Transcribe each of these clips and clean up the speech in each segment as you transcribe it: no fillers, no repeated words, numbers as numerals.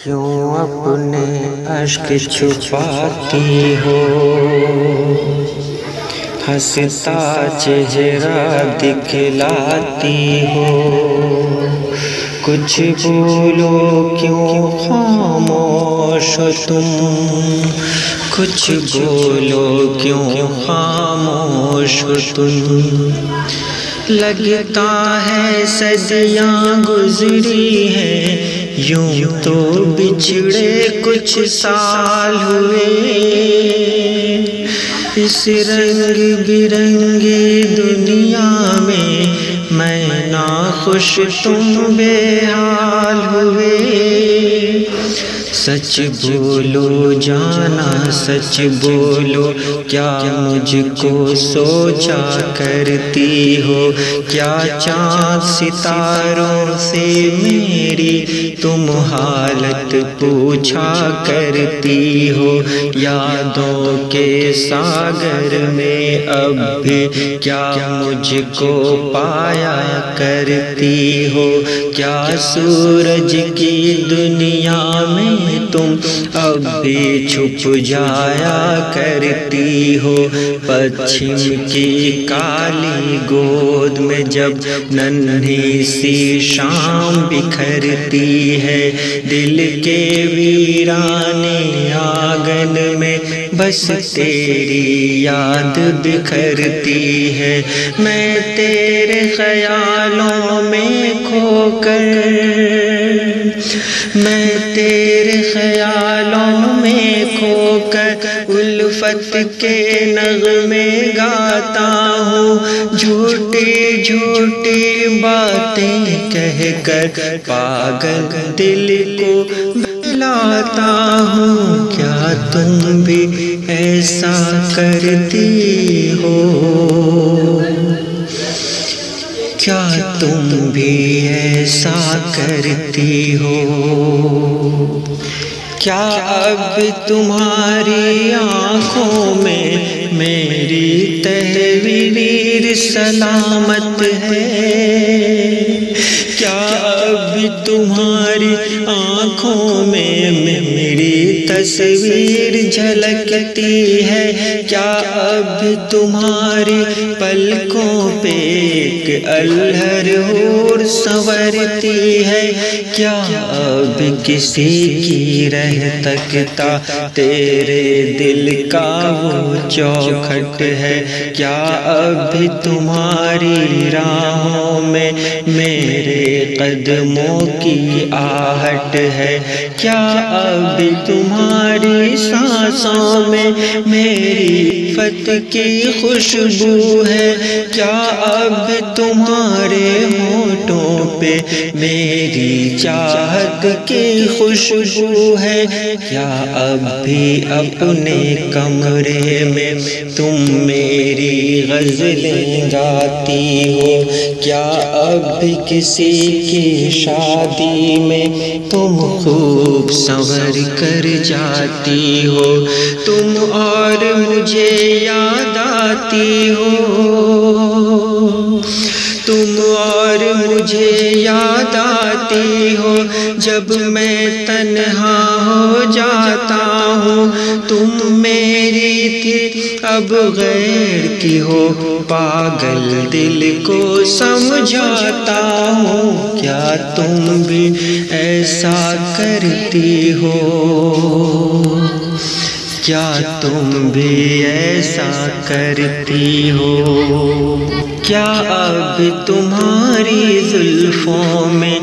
کیوں اپنے اشک چھپاتی ہو، ہنستا چہرہ دکھلاتی ہو، کچھ بولو کیوں خاموش ہو تم، کچھ بولو کیوں خاموش ہو تم، لگتا ہے صدیاں گزری ہیں یوں تو بچھڑے کچھ سال ہوئے، اس رنگ برنگی دنیا میں ناخوش تم بے حال ہوئے، سچ بولو جانا سچ بولو، کیا مجھ کو سوچا کرتی ہو، کیا چاند ستاروں سے میری تم حالت پوچھا کرتی ہو، یادوں کے ساگر میں اب بھی کیا مجھ کو پایا کرتی ہو، کیا سورج کی دنیا میں تم اب بھی چھپ جایا کرتی ہو، پچھم کی کالی گود میں جب ننھی سی شام بکھرتی ہے، دل کے ویرانے آنگن میں بس تیری یاد بکھرتی ہے، میں تیرے خیالوں میں کھو کر، میں تیرے خیالوں میں کھو کر الفت کے نغمے گاتا ہوں، جھوٹی جھوٹی باتیں کہہ کر پاگل دل کو بہلاتا ہوں، کیا تم بھی ایسا کرتی ہو، کیا تم بھی ایسا کرتی ہو، کیا اب تمہاری آنکھوں میں میری تحریر سلامت ہے، کیا اب تمہاری آنکھوں میں میری تصویر جھلکتی ہے، کیا اب تمہاری پلکوں پہ ایک الہر حور سنورتی ہے، کیا اب کسی کی رہ تکتا تیرے دل کا وہ چوکھٹ ہے، کیا اب تمہاری راہوں میں میرے قدموں کی آہٹ ہے، کیا اب تمہاری سانسوں میں میری فتح کی خوشبو ہے، کیا اب تمہارے ہونٹوں پہ میری چاہت کی خوشبو ہے، کیا اب بھی اپنے کمرے میں تم میری غزلیں گاتی ہو، کیا اب بھی کسی کی شادی میں تم خوب سنور کر جاتی ہو، تم اور مجھے یاد آتی ہو، تم اور مجھے یاد آتی ہو، جب میں تنہا ہو جاتا ہوں، تم میری تھی اب غیر کی ہو، پاگل دل کو سمجھاتا ہوں، کیا تم بھی ایسا کرتی ہو، کیا تم بھی ایسا کرتی ہو، کیا اب تمہاری زلفوں میں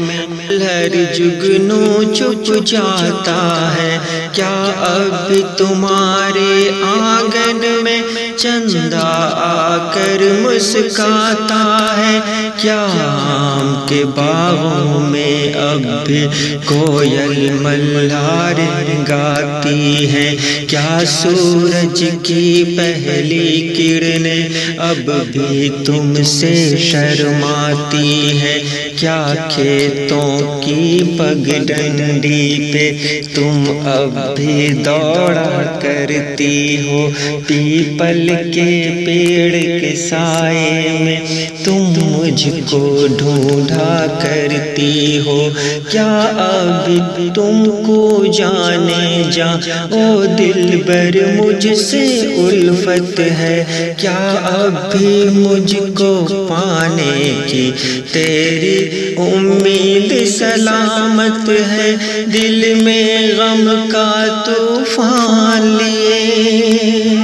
ہر جگنو چھپ جاتا ہے، کیا اب تمہارے آنگن میں چندہ آ کر مسکاتا ہے، کیا آم کے باغوں میں اب بھی کوئل ملہار گاتی ہے، کیا کیا سورج کی پہلی کرنیں اب بھی تم سے شرماتی ہے؟ کیا کھیتوں کی پگڈنڈی پہ تم اب بھی دوڑا کرتی ہو؟ پیپل کے پیڑ کے سائے میں تم مجھ کو ڈھونڈا کرتی ہو؟ کیا اب تم کو جانے جا او دلبر مجھ سے الفت ہے؟ کیا اب بھی مجھ کو پانے کی تیری امید سلامت ہے؟ دل میں غم کا طوفان لیے،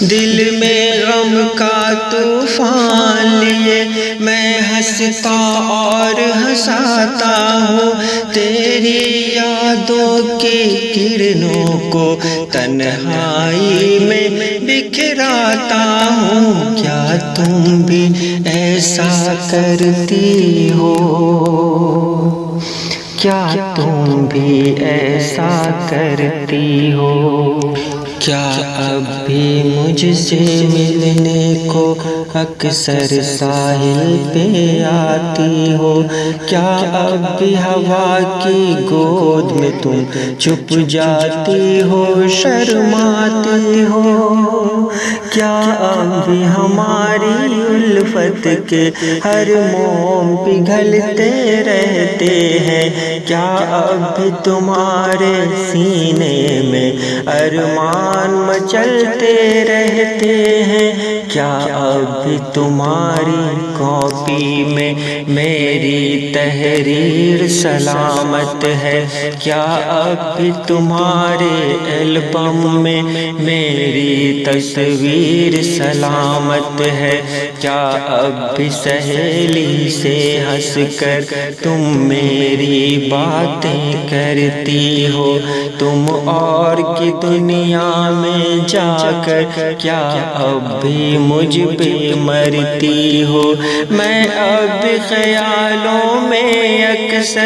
دل میں غم کا طوفان لیے میں ہنستا اور ہنساتا ہوں، تیری یادوں کی کرنوں کو تنہائی میں بکھراتا ہوں۔ کیا تم بھی ایسا کرتی ہو؟ کیا تم بھی ایسا کرتی ہو؟ کیا اب بھی مجھ سے ملنے کو اکثر ساحل پہ آتی ہو؟ کیا اب بھی ہوا کی گود میں تم چھپ جاتی ہو، شرماتی ہو؟ کیا اب بھی ہماری الفت کے ہر موم پگھلتے رہتے ہیں؟ کیا اب بھی تمہارے سینے میں ارمان مچلتے رہتے ہیں؟ کیا اب بھی تمہاری کاپی میں میری تحریر سلامت ہے؟ کیا اب بھی تمہارے البم میں میری تصویر سلامت ہے؟ کیا اب بھی سہیلی سے ہنس کر تم میری باتیں کرتی ہو؟ تم اور کی دنیا میں جا کر کیا اب بھی مجھ پہ مرتی ہو؟ میں اب خیالوں میں اکثر،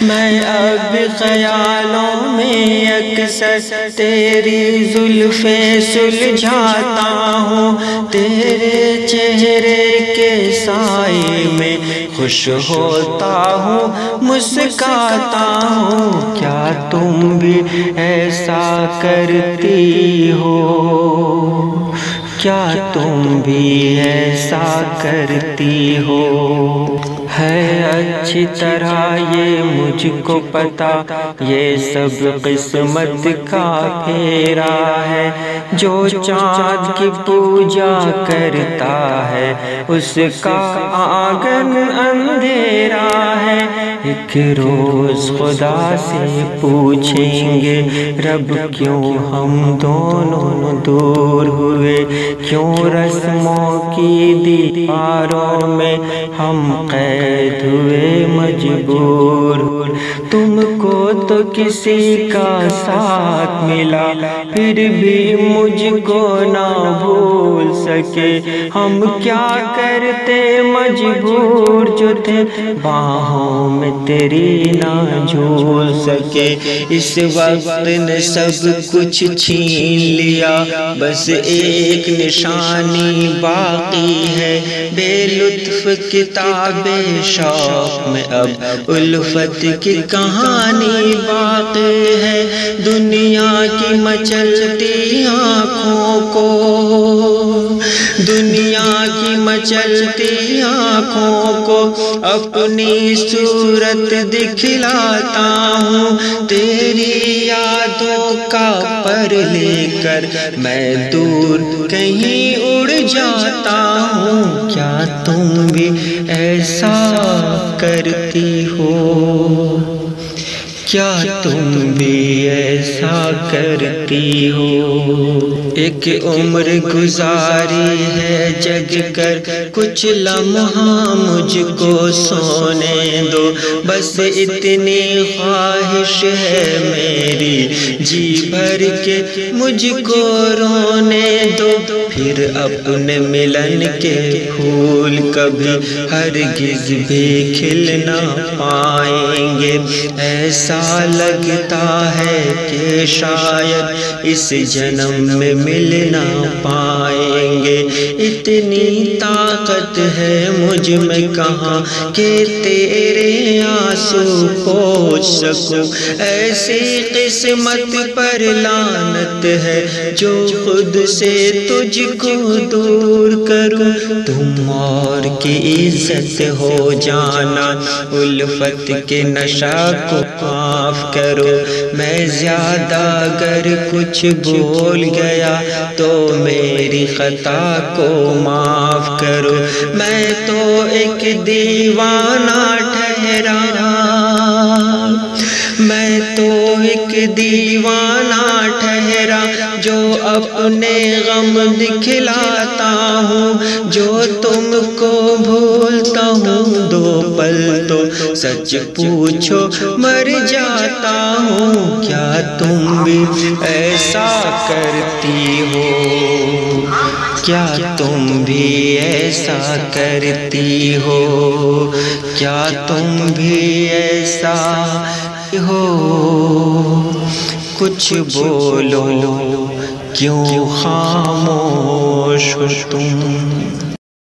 میں اب خیالوں میں اکثر تیری زلفیں سلجھاتا ہوں، تیرے چہرے کے سائے میں خوش ہوتا ہوں، مسکاتا ہوں۔ کیا تم بھی ایسا کرتی ہو؟ کیا تم بھی ایسا کرتی ہو؟ ہے اچھی طرح یہ مجھ کو پتا، یہ سب قسمت کا پھیرا ہے، جو چاند کی پوجا کرتا ہے اس کا آنگن اندھیرا ہے۔ ایک روز خدا سے پوچھیں گے رب کیوں ہم دونوں دور ہوئے، کیوں رسموں کی دیواروں میں ہم قید ہوئے مجبور۔ تم کو تو کسی کا ساتھ ملا پھر بھی مجھ کو نہ بھول سکے، ہم کیا کرتے مجبور جو تھے باہوں میں تیری نہ جھول سکے۔ اس وقت نے سب کچھ چھین لیا، بس ایک نشانی باقی ہے، بے لطف کتاب شوق میں اب الفت کی کہانی باقی ہے۔ دنیا کی مچلتی آنکھوں کو، دنیا کی مچلتی آنکھوں کو اپنی صورت دکھلاتا ہوں، تیری یادوں کا پر لے کر میں دور کہیں اڑ جاتا ہوں۔ کیا تم بھی ایسا کرتی ہو؟ کیا تم بھی ایسا کرتی ہو؟ ایک عمر گزاری ہے جگ کر، کچھ لمحہ مجھ کو سونے دو، بس اتنی خواہش ہے میری، جی بھر کے مجھ کو رونے دو، پھر اپنے ملن کے پھول کبھی ہرگز بھی کھل نہ پائیں گے۔ ایسا ایسا لگتا ہے کہ شاید اس جنم میں مل نہ پائیں گے، اتنی طاقت ہے مجھ میں کہاں کہ تیرے آنسو پوچھ سکوں، ایسی قسمت پر لعنت ہے جو خود سے تجھ کو دور کروں، تم اور کی عزت ہو جانا، الفت کے نشہ کو معاف کرو، میں زیادہ اگر کچھ بول گیا تو میری خطا کو معاف کرو، میں تو ایک دیوانہ ٹھہرا، میں تو ایک دیوانہ ٹھہرا جو اپنے غم دکھلاتا ہوں، جو تم کو بھولتا ہوں، دو پل تو سچ پوچھو مر جاتا ہوں، کیا تم بھی ایسا کرتی ہو، کیا تم بھی ایسا کرتی ہو، کیا تم بھی ایسا ہو، کچھ بولو کیوں خاموش ہو تم؟